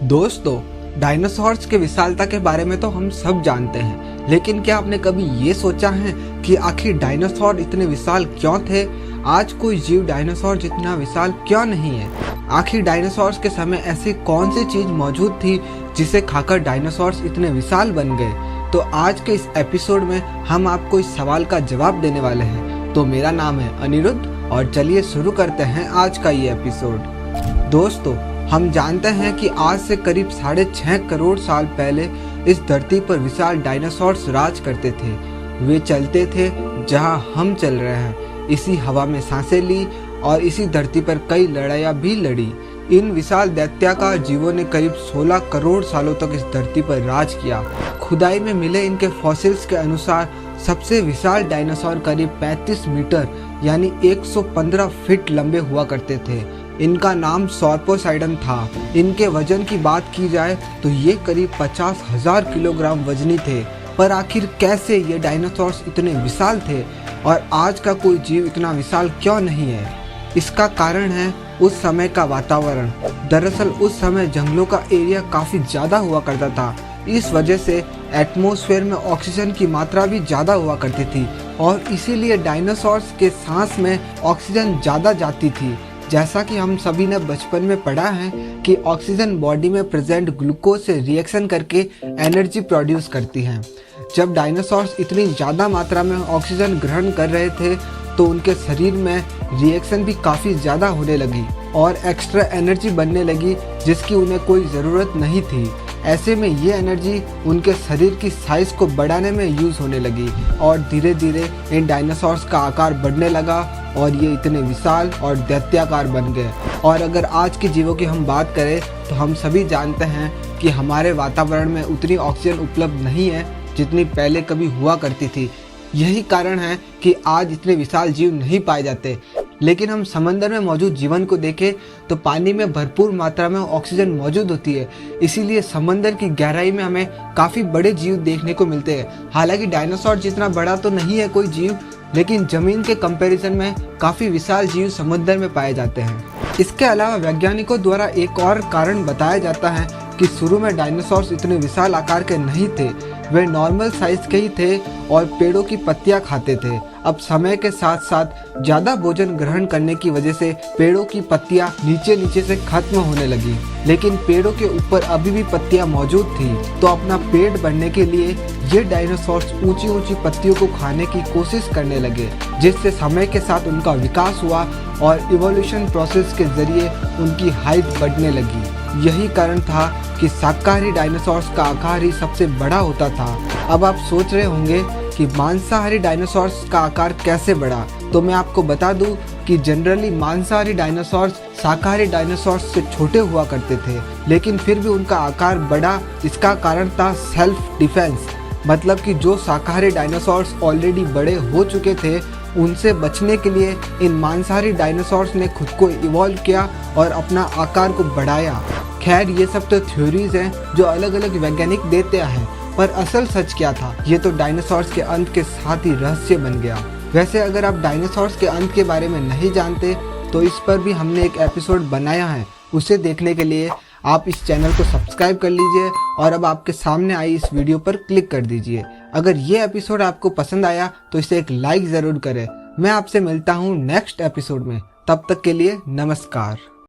दोस्तों, डायनासोर्स के विशालता के बारे में तो हम सब जानते हैं, लेकिन क्या आपने कभी ये सोचा है कि आखिर डायनासोर इतने विशाल क्यों थे? आज कोई जीव डायनासोर जितना विशाल क्यों नहीं है? आखिर डायनासोर्स के समय ऐसी कौन सी चीज मौजूद थी जिसे खाकर डायनासोर्स इतने विशाल बन गए? तो आज के इस एपिसोड में हम आपको इस सवाल का जवाब देने वाले हैं। तो मेरा नाम है अनिरुद्ध और चलिए शुरू करते हैं आज का ये एपिसोड। दोस्तों, हम जानते हैं कि आज से करीब 6.5 करोड़ साल पहले इस धरती पर विशाल डायनासोर्स राज करते थे। वे चलते थे जहां हम चल रहे हैं, इसी हवा में सांसें ली और इसी धरती पर कई लड़ाइयां भी लड़ी। इन विशाल दैत्याकार जीवों ने करीब 16 करोड़ सालों तक इस धरती पर राज किया। खुदाई में मिले इनके फॉसिल्स के अनुसार सबसे विशाल डायनासोर करीब 35 मीटर यानी 115 फीट लंबे हुआ करते थे। इनका नाम सॉर्पोसाइडन था। इनके वजन की बात की जाए तो ये करीब 50,000 किलोग्राम वजनी थे। पर आखिर कैसे ये डायनासोर्स इतने विशाल थे और आज का कोई जीव इतना विशाल क्यों नहीं है? इसका कारण है उस समय का वातावरण। दरअसल उस समय जंगलों का एरिया काफ़ी ज़्यादा हुआ करता था। इस वजह से एटमॉस्फेयर में ऑक्सीजन की मात्रा भी ज़्यादा हुआ करती थी और इसीलिए डायनासोर्स के सांस में ऑक्सीजन ज़्यादा जाती थी। जैसा कि हम सभी ने बचपन में पढ़ा है कि ऑक्सीजन बॉडी में प्रेजेंट ग्लूकोज से रिएक्शन करके एनर्जी प्रोड्यूस करती है। जब डायनासोर्स इतनी ज़्यादा मात्रा में ऑक्सीजन ग्रहण कर रहे थे तो उनके शरीर में रिएक्शन भी काफ़ी ज़्यादा होने लगी और एक्स्ट्रा एनर्जी बनने लगी जिसकी उन्हें कोई ज़रूरत नहीं थी। ऐसे में ये एनर्जी उनके शरीर की साइज़ को बढ़ाने में यूज़ होने लगी और धीरे धीरे इन डायनासोर्स का आकार बढ़ने लगा और ये इतने विशाल और दैत्याकार बन गए। और अगर आज के जीवों की हम बात करें तो हम सभी जानते हैं कि हमारे वातावरण में उतनी ऑक्सीजन उपलब्ध नहीं है जितनी पहले कभी हुआ करती थी। यही कारण है कि आज इतने विशाल जीव नहीं पाए जाते। लेकिन हम समंदर में मौजूद जीवन को देखें तो पानी में भरपूर मात्रा में ऑक्सीजन मौजूद होती है। इसीलिए समंदर की गहराई में हमें काफ़ी बड़े जीव देखने को मिलते हैं। हालांकि डायनासोर जितना बड़ा तो नहीं है कोई जीव, लेकिन जमीन के कंपैरिजन में काफ़ी विशाल जीव समुद्र में पाए जाते हैं। इसके अलावा वैज्ञानिकों द्वारा एक और कारण बताया जाता है कि शुरू में डायनासोर्स इतने विशाल आकार के नहीं थे। वे नॉर्मल साइज के ही थे और पेड़ों की पत्तियां खाते थे। अब समय के साथ साथ ज़्यादा भोजन ग्रहण करने की वजह से पेड़ों की पत्तियां नीचे से खत्म होने लगी, लेकिन पेड़ों के ऊपर अभी भी पत्तियां मौजूद थी। तो अपना पेट भरने के लिए ये डायनासोर्स ऊंची पत्तियों को खाने की कोशिश करने लगे, जिससे समय के साथ उनका विकास हुआ और इवोल्यूशन प्रोसेस के जरिए उनकी हाइट बढ़ने लगी। यही कारण था कि शाकाहारी डायनासोर्स का आकार ही सबसे बड़ा होता था। अब आप सोच रहे होंगे कि मांसाहारी डायनासोर्स का आकार कैसे बढ़ा? तो मैं आपको बता दूं कि जनरली मांसाहारी डायनासोर्स शाकाहारी डायनासोर्स से छोटे हुआ करते थे, लेकिन फिर भी उनका आकार बढ़ा। इसका कारण था सेल्फ डिफेंस, मतलब कि जो शाकाहारी डायनासोर्स ऑलरेडी बड़े हो चुके थे उनसे बचने के लिए इन मांसाहारी डायनासोर्स ने खुद को इवॉल्व किया और अपना आकार को बढ़ाया। खैर, ये सब तो थ्योरीज हैं जो अलग अलग वैज्ञानिक देते हैं, पर असल सच क्या था ये तो डायनासोर्स के अंत के साथ ही रहस्य बन गया। वैसे अगर आप डायनासोर्स के अंत के बारे में नहीं जानते तो इस पर भी हमने एक एपिसोड बनाया है। उसे देखने के लिए आप इस चैनल को सब्सक्राइब कर लीजिए और अब आपके सामने आई इस वीडियो पर क्लिक कर दीजिए। अगर ये एपिसोड आपको पसंद आया तो इसे एक लाइक ज़रूर करें। मैं आपसे मिलता हूँ नेक्स्ट एपिसोड में। तब तक के लिए नमस्कार।